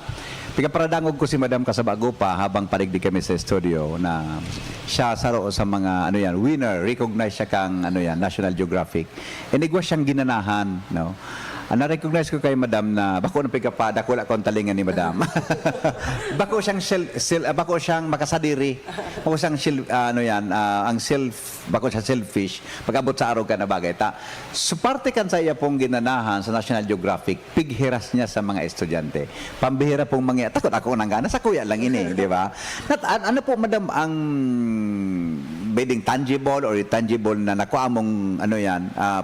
Pikaparadangog ko si Madam Kasabago pa habang parigdi kami sa studio na siya saro sa mga winner, recognize siya kang National Geographic. Inigwa siyang ginanahan, no. Na-recognize ko kay Madam na bako na pigkapada ko la kon talingan ni Madam. bako siyang makasadiri. Bako siyang ang bako siya selfish pag-abot sa araw ka na bagay ta. So parte kan sa iya pong ginanahan sa National Geographic, pighiras niya sa mga estudyante. Pambihira pong mga takot ako nang gana sa kuya lang ini, di ba? Ano po Madam ang pwedeng tangible or intangible na nakuha mong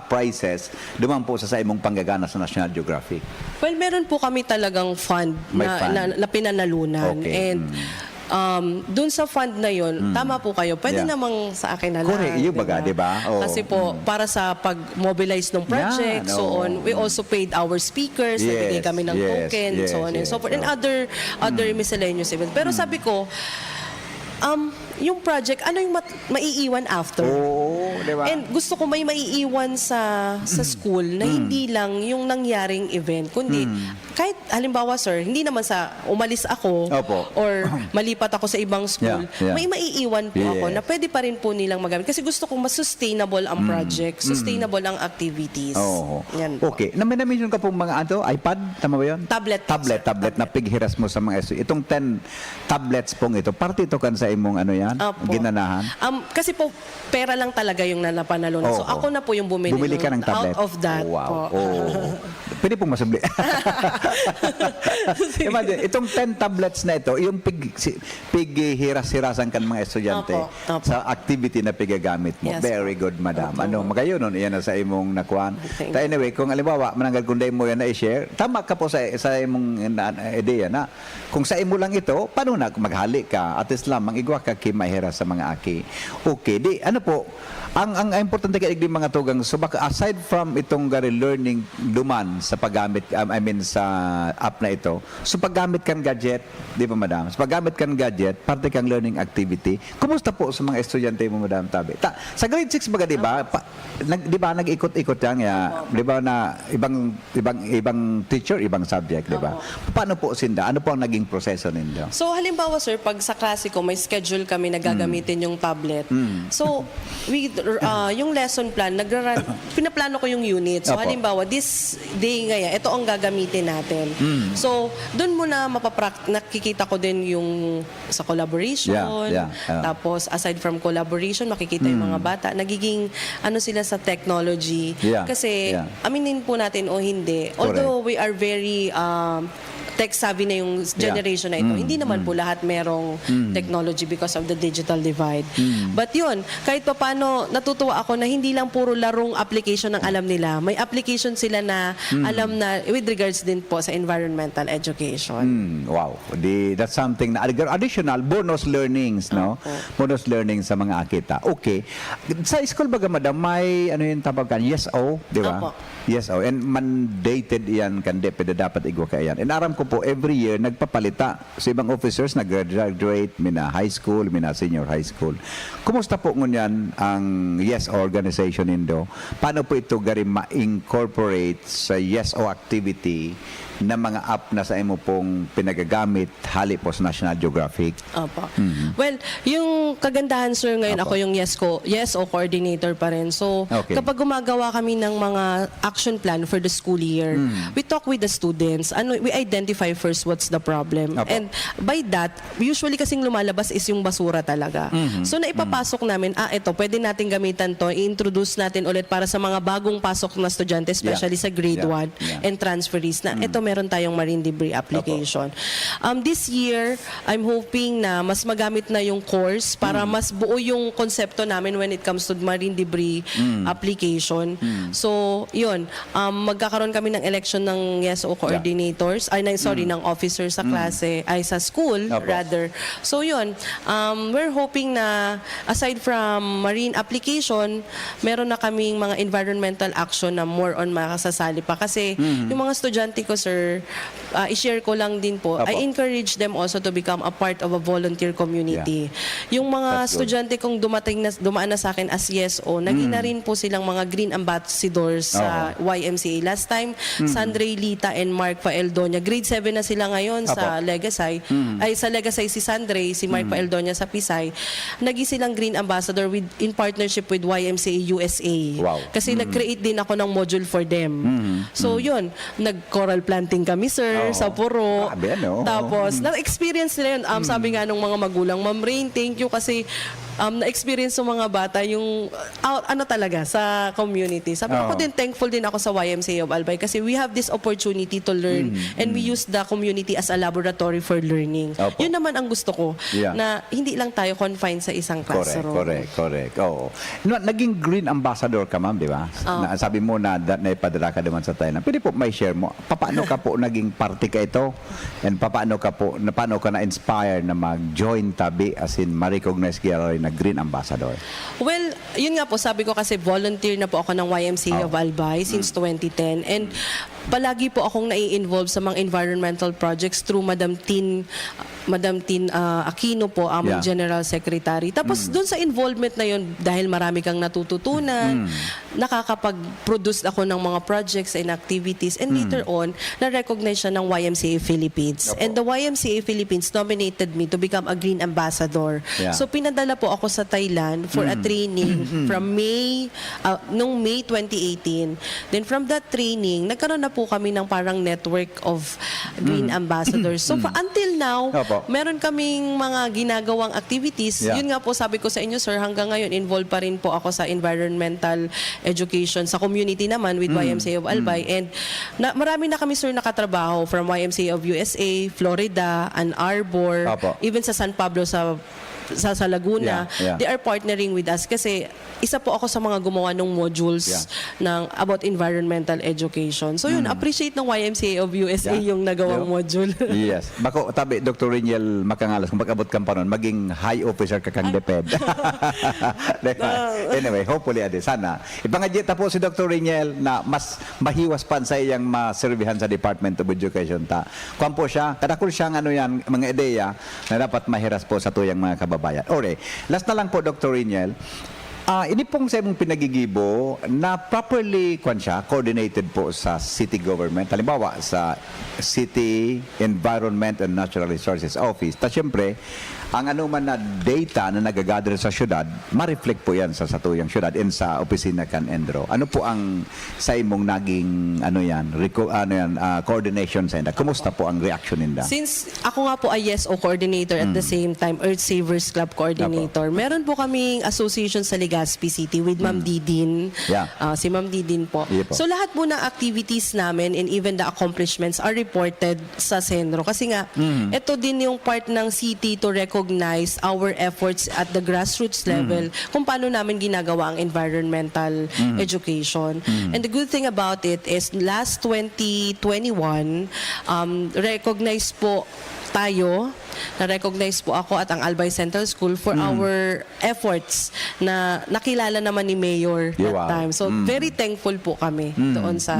prizes duman po sa imong panggagana sa National Geographic? Well, meron po kami talagang fund May fund. na pinanalunan. Okay. And dun sa fund na yon, tama po kayo. Pwede Yeah. namang sa akin na lang. Correct. Yung baga, di ba? Oo. Kasi po, para sa pag-mobilize ng project, Yeah, so no. on, we also paid our speakers, Yes, nagbigay kami ng yes, token, yes, so on and yes. so forth. And other miscellaneous events. Pero sabi ko, yung project, ano yung maiiwan after? Oo, di ba? And gusto ko may maiiwan sa school na hindi lang yung nangyaring event, kundi kahit halimbawa sir, hindi naman sa umalis ako Opo. or malipat ako sa ibang school, Yeah. may maiiwan po ako Yes. na pwede pa rin po nilang magamit. Kasi gusto kong mas sustainable ang project, sustainable ang activities. Oo. Yan po. Okay. Na-mention ka pong mga iPad, tama ba yun? Tablet po, sir. Tablet na pighiras mo sa mga estudyante. Itong 10 tablets pong ito, parte ito kan sa imong Opo. ginanahan? Kasi po, pera lang talaga yung nanapanalo. So Oo. ako na po yung bumili ka ng tablet? out of that Oh, wow. po. Oh. Pwede pong masubli. Imagine, itong 10 tablets na ito, yung pighiras-hirasan kan mga estudyante Opo. sa activity na pigagamit mo. Yes, Very good, madam. Magayon nun, iyan na sa imong nakuhan. Thank Ta anyway, kung alibawa, mananggal kung mo yan na i-share, tama ka po sa imong ideya na kung sa imo lang ito, paano na maghali ka? At least lang, mangigwa ka kimahira sa mga aki. Okay, di, ano po, ang importante kay igdi mga tugang, so baka aside from itong learning duman sa paggamit, sa app na ito, so paggamit kan gadget, di ba madam? So paggamit kan gadget, parte kang learning activity. Kumusta po sa mga estudyante mo, madam Tabi? Sa grade 6 baga, di ba? Di ba nag-ikot-ikot yan, di ba na ibang teacher, ibang subject, di ba? Paano po sinda? Ano po ang naging proseso ninyo? So halimbawa sir, pag sa klase ko may schedule kami na gagamitin yung tablet. So yung lesson plan, pinaplano ko yung unit. So Opo. halimbawa this day ngayon, ito ang gagamitin natin. So doon mo na nakikita ko din yung sa collaboration. Yeah. Tapos aside from collaboration, makikita yung mga bata nagiging sila sa technology. Yeah. Kasi aminin po natin o hindi, although we are very tech-savvy na yung generation na ito. Hindi naman po lahat merong technology because of the digital divide. But yun, kahit pa paano, natutuwa ako na hindi lang puro larong application ang alam nila. May application sila na alam na with regards din po sa environmental education. Wow. That's something na additional bonus learnings, no? Bonus learnings sa mga akita. Okay. Sa school baga, madam, may yung tawag kan? Yes, O, di ba? Opo. Yes, and mandated yan kan DepEd na dapat igwa ka yan. And aram ko po, every year, nagpapalita sa ibang officers, nag-graduate, mina high school, mina senior high school. Kumusta po ngunyan ang YesO organization nindo? Paano po ito gari ma-incorporate sa YesO activity na mga app na sa imo pong pinagagamit hali po sa National Geographic? Opo. Well, yung kagandahan, sir, ngayon Opo. ako yung YesO coordinator pa rin. So, Okay. kapag gumagawa kami ng mga action plan for the school year, we talk with the students. We identify first what's the problem. Opo. And by that, usually kasing lumalabas is yung basura talaga. So, naipapasok namin, ito, pwede natin gamitan to, i-introduce natin ulit para sa mga bagong pasok na estudyante, especially sa grade 1 Yeah. and transferees na ito meron tayong marine debris application. This year, I'm hoping na mas magamit na yung course para mas buo yung konsepto namin when it comes to marine debris application. So, yun. Magkakaroon kami ng election ng YesO coordinators, ng officers sa klase, sa school, Opo. rather. So, yun. We're hoping na aside from marine application, meron na kaming mga environmental action na more on makasasali pa. Kasi yung mga estudyante ko, sir, i-share ko lang din po, Opo. I encourage them also to become a part of a volunteer community. Yung mga That's good. estudyante kong dumaan na sa akin as YesO, naging na rin po silang mga green ambassadors sa YMCA. Last time, Sandre Lita and Mark Paeldonia, grade 7 na sila ngayon sa Legasay. Sa Legasay si Sandre, si Mark Paeldonia sa Pisay. Naging silang green ambassador in partnership with YMCA USA. Wow. Kasi nag-create din ako ng module for them. So yun, nag-coral planting kami, sir, sa Puro. Grabe, ano? Tapos, na-experience nila yun. Sabi nga nung mga magulang, Ma'am Rain, thank you kasi na-experience ng mga bata yung talaga sa community. Sabi ko din, thankful din ako sa YMCA of Albay kasi we have this opportunity to learn and we use the community as a laboratory for learning. Opo. Yun naman ang gusto ko, Yeah. na hindi lang tayo confined sa isang classroom. Correct. Oo. Naging green ambassador ka, ma'am, di ba? Na, sabi mo na naipadala ka naman sa Thailand. Pwede po may share mo. Paano ka po naging party ka ito? And paano ka na-inspire na mag-join tabi as in ma-recognize kaya rin na green ambassador? Well, yun nga po, sabi ko kasi volunteer na po ako ng YMCA of Albay since 2010 and palagi po akong nai-involve sa mga environmental projects through Madam Tin Aquino po, among Yeah. General Secretary. Tapos doon sa involvement na yun, dahil marami kang natututunan, nakakapag-produce ako ng mga projects and activities and later on, na-recognize siya ng YMCA Philippines. And the YMCA Philippines nominated me to become a green ambassador. Yeah. So pinadala po ako sa Thailand for a training from nung May 2018. Then from that training, nagkaroon na po kami ng parang network of green ambassadors. So until now, Opo. meron kaming mga ginagawang activities. Yeah. Yun nga po sabi ko sa inyo, sir, hanggang ngayon involved pa rin po ako sa environmental education sa community naman with YMCA of Albay. And marami na kami, sir, nakatrabaho from YMCA of USA, Florida, Ann Arbor, Opo. even sa San Pablo sa Laguna. Yeah. They are partnering with us kasi isa po ako sa mga gumawa ng modules about environmental education. So yun, appreciate ng YMCA of USA yung nagawang module. Yes. Bako, tabi, Dr. Riniel Macangalas, kung pag-abot ka pa nun, maging high officer ka kang DepEd. Anyway, hopefully, sana. Ipangadya po si Dr. Riniel na mas mahiwas pa sa iyang maservihan sa Department of Education. Kuwan po siya, kadakul siyang mga ideya na dapat mahiras po sa tuyang mga kababayan. Okay, last na lang po, Dr. Riniel. Ini pong sa imong pinagigibo na properly coordinated po sa city government. Halimbawa, sa City Environment and Natural Resources Office. Siyempre, ang anuman na data na nagagather sa syudad, ma-reflect po yan sa satuyang syudad and sa opisina kan Endro. Ano po ang sa imong naging coordination sa inda? Kumusta po ang reaction ninda? Since ako nga po ay YesO coordinator at the same time Earth Savers Club coordinator, meron po kaming association sa Legazpi City with Ma'am Didin. Yeah. Si Ma'am Didin po. Yeah po. So lahat po ng activities namin and even the accomplishments are reported sa Senro. Kasi nga, ito din yung part ng city to recognize our efforts at the grassroots level kung paano namin ginagawa ang environmental education. And the good thing about it is last 2021, recognized po tayo, na-recognize po ako at ang Albay Central School for our efforts na nakilala naman ni Mayor Yeah, that wow. time. So, very thankful po kami doon sa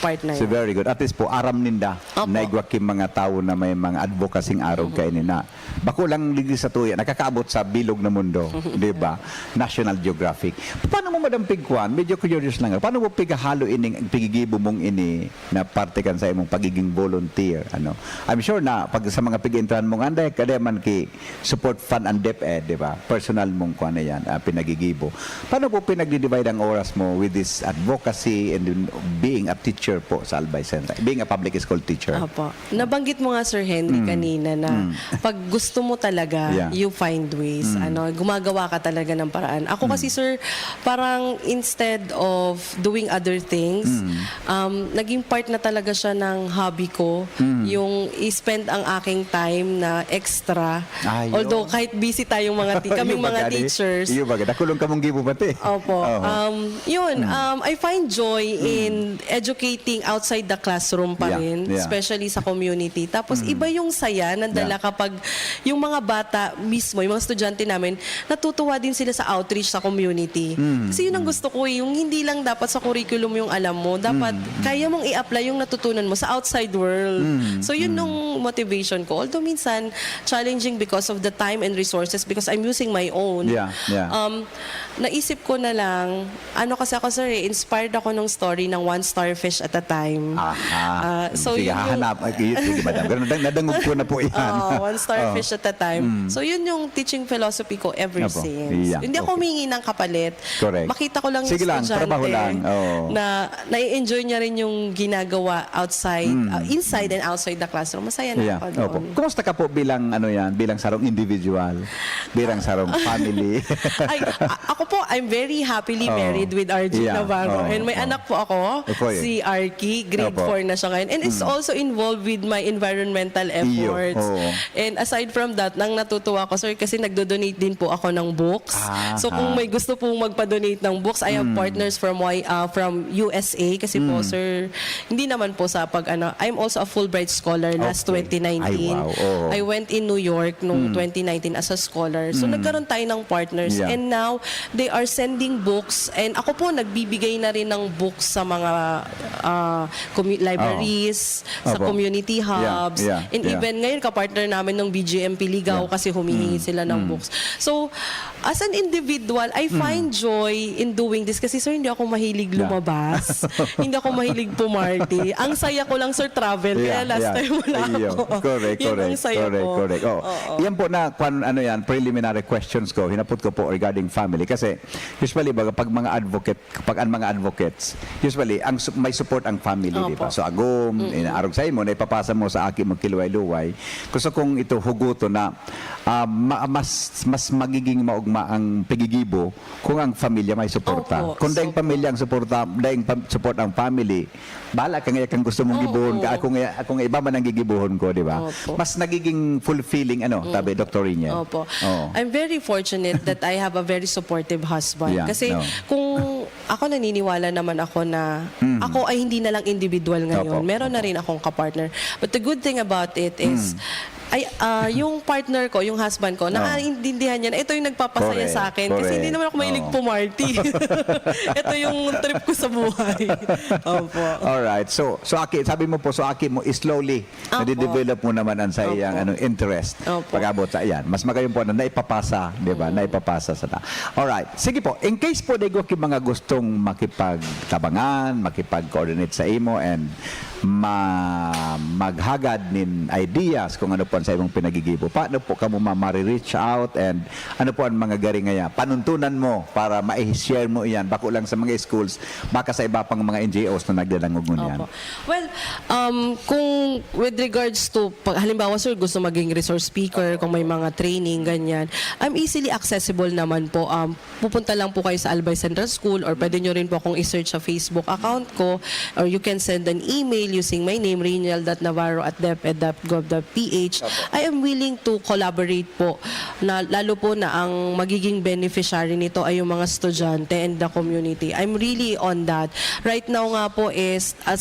part na So yun. very good. At least po, aram ninda. Opo. Naigwakim mga tao na may mga advocacyng araw kay nina. Bako lang ligi sa tuya, nakakaabot sa bilog na mundo. Di ba? National Geographic. Paano mo, Madam Pigkwan, medyo curious lang, paano mo pigahalo ining pigigibo mong ini na parte kan sa imong pagiging volunteer? Ano? I'm sure na pag sa mga pig-intran mong anday, kada man ki support fund and DepEd, di ba? Personal mong kuan na yan, pinagigibo. Paano po pinagdi-divide ang oras mo with this advocacy and then being a teacher po sa Albay Central? Being a public school teacher? Opo. Nabanggit mo nga, Sir Henry, kanina na pag gusto mo talaga, Yeah. you find ways. Gumagawa ka talaga ng paraan. Ako kasi, Sir, parang instead of doing other things, naging part na talaga siya ng hobby ko. Yung i-spend ang aking time na extra. Ayun. Although kahit busy tayong kaming mga teachers. Iyo baga, nakulong ka mong gibo pati. Opo. I find joy in educating outside the classroom pa Yeah, rin, yeah. especially sa community. Tapos iba yung saya nandala kapag yung mga bata mismo, yung mga estudyante namin, natutuwa din sila sa outreach sa community. Kasi yun ang gusto ko, yung hindi lang dapat sa curriculum yung alam mo, dapat kaya mong i-apply yung natutunan mo sa outside world. So yun yung motivation ko. Although minsan, challenging because of the time and resources because I'm using my own. Yeah, yeah. Naisip ko na lang, kasi ako, sir, inspired ako ng story ng One Starfish at a Time. So Sige, yun yung- hahanap. Sige, Madam. Ganun, nadangog ko na po yan. One Starfish at a Time. So yun yung teaching philosophy ko ever Apo. since. Yeah, Hindi ako okay. humingi ng kapalit. Correct. Makita ko lang Sige yung lang, estudyante trabaho lang. Oo. na nai-enjoy niya rin yung ginagawa outside, inside and outside the classroom. Masaya na Yeah. ako doon. Opo. Kumusta ka po bilang bilang sarong individual, bilang sarong family? Ako po, I'm very happily married with RG Yeah. Navarro. And may anak po ako, Opo, eh. si Arky, grade Opo. 4 na siya ngayon. And is also involved with my environmental efforts. Oo. And aside from that, nang natutuwa ko, sir, kasi nagdo-donate din po ako ng books. So kung may gusto pong magpa-donate ng books, I have partners from USA. Kasi po, sir, hindi naman po sa I'm also a Fulbright scholar last Okay. 2019. Ay, wow. Oo. I went in New York noong 2019 as a scholar. So nagkaroon tayo ng partners. Yeah. And now, they are sending books. And ako po, nagbibigay na rin ng books sa mga libraries, sa Opo. community hubs. Yeah, yeah, And yeah. even ngayon, kapartner namin ng BGMP Ligaw kasi humihingi sila ng books. So, as an individual, I find joy in doing this kasi, sir, hindi ako mahilig lumabas. Hindi ako mahilig pumarty. Ang saya ko lang, sir, travel. Kaya last time wala Iyo. ako. Correct, Yun ang correct. saya ko. Correct. Oh. Yan po na preliminary questions ko. Hinapot ko po regarding family kasi usually pag mga advocates, usually may support ang family, di ba? Opo. So agom, inaarog sa imo na ipapasa mo sa akin magkiluway-luway. Gusto kong ito huguto na mas magiging maugma ang pigigibo kung ang pamilya may suporta. Opo. Kung daing pamilya ang suporta, daing support ang family, bahala ka kang gusto mong gibuhon ka. Ako nga iba man ang gigibuhon ko, di ba? Opo. Mas nagiging fulfilling, tabi, Dr. Rinya. Opo. Oo. I'm very fortunate that I have a very supportive husband. Yeah, Kasi no. kung ako naniniwala naman ako na ako ay hindi na lang individual ngayon. Opo, Meron na rin akong kapartner. But the good thing about it is yung partner ko, yung husband ko, nakaintindihan niya na ito yung nagpapasaya Correct, sa akin. Kasi correct. hindi naman ako mahilig Oo. pumarty. Ito yung trip ko sa buhay. Opo. Alright. So sabi mo po, mo slowly Opo. nade-develop mo naman ang sa iyang interest. Opo. Pag-abot sa iyan. Mas magayon po na naipapasa, di ba? Naipapasa sa ta. Alright. Sige po. In case po dego ki mga gustong makipagtabangan, makipag-coordinate sa imo and maghagad nin ideas kung ano po ang sa imong pinagigibo. Paano po kamo ma-reach out and ano po ang mga garing ngaya? Panuntunan mo para ma-share mo iyan bako lang sa mga schools, baka sa iba pang mga NGOs na nagdadangog mo niyan. Opo. Well, kung with regards to, halimbawa sir, gusto maging resource speaker, kung may mga training, ganyan, I'm easily accessible naman po. Pupunta lang po kayo sa Albay Central School or pwede nyo rin po akong i-search sa Facebook account ko or you can send an email email using my name, Rainiel.Navarro at DepEd.gov.ph. I am willing to collaborate po, na lalo po na ang magiging beneficiary nito ay yung mga estudyante and the community. I'm really on that. Right now nga po is a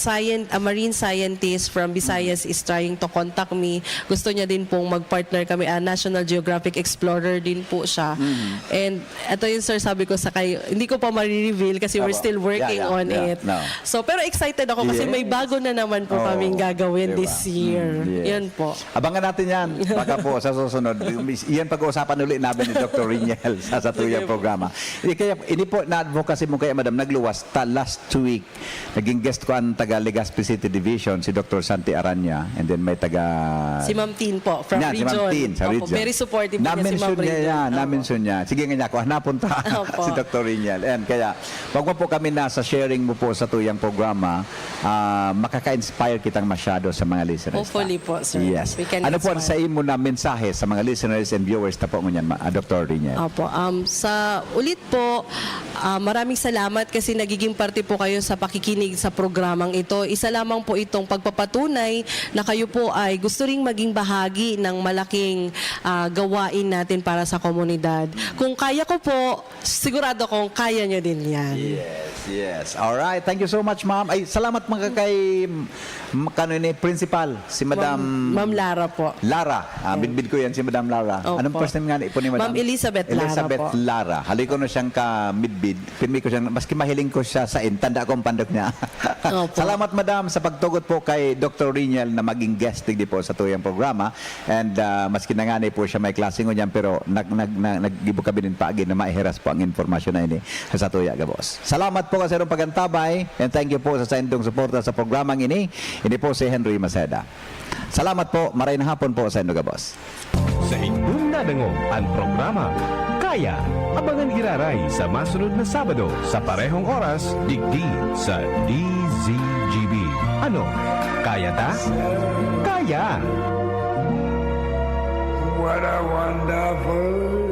marine scientist from Visayas is trying to contact me. Gusto niya din pong mag-partner kami. National Geographic Explorer din po siya. And ito yung sir, sabi ko sa kayo, hindi ko pa ma-reveal kasi we're still working on it. No. So, pero excited ako kasi may bago na naman po kaming gagawin diba? this year. Yan po. Abangan natin yan. Baka po sa susunod. Yan pag-uusapan ulit namin ni Dr. Riniel sa tuyang programa. Kaya, ini po na-advocacy mo kaya, madam, nagluwas. Last week, naging guest ko ang taga Legazpi City Division, si Dr. Santi Aranya. And then may taga... Si Ma'am Tin po, from Yan, si region. Ma'am Tin, sa Opo, region. very supportive niya si Ma'am Na-mention niya Region. yan. Opo. Na-mention niya. Sige nga niya, kung napunta Opo. si Dr. Riniel. And kaya, wag mo po kami nasa sharing mo po sa tuyang programa, makaka-inspire kitang masyado sa mga listeners. Hopefully po, sir. Yes. We can Ano po ang sa inspire. imo na mensahe sa mga listeners and viewers na po ngunyan, Dr. Riniel? Opo. Sa ulit po, maraming salamat kasi nagiging parte po kayo sa pakikinig sa programang ito. Isa lamang po itong pagpapatunay na kayo po ay gusto ring maging bahagi ng malaking gawain natin para sa komunidad. Kung kaya ko po, sigurado kong kaya nyo din yan. Yes. All right. Thank you so much, ma'am. Ay, salamat mga kay principal, si Madam Ma'am Lara po. Lara. Bidbid ko yan si Madam Lara. Opo. Anong first name nga po ni Madam? Ma'am Elizabeth Lara Elizabeth po. Lara. Hali ko na siyang ka-midbid. Pinmi ko siyang, maski mahiling ko siya sa tanda ko ang pandok niya. Opo. Salamat, Madam, sa pagtugot po kay Dr. Riniel na maging guest digdi po sa tuyang programa. And maski nanganay po siya may klase ko niyan, pero naggibo kami din paagi na maiheras po ang informasyon na ini sa tuya, gabos. Salamat po kasi rin pagantabay. And thank you po sa indong suporta sa programang ini. Ini po si Henry Maceda. Salamat po. Maray na hapon po sa inyong gabos. Sa inyong nadangog ang programa Kaya, abangan iraray sa masunod na Sabado sa parehong oras digdi sa DZGB. Ano? Kaya ta? Kaya! What a wonderful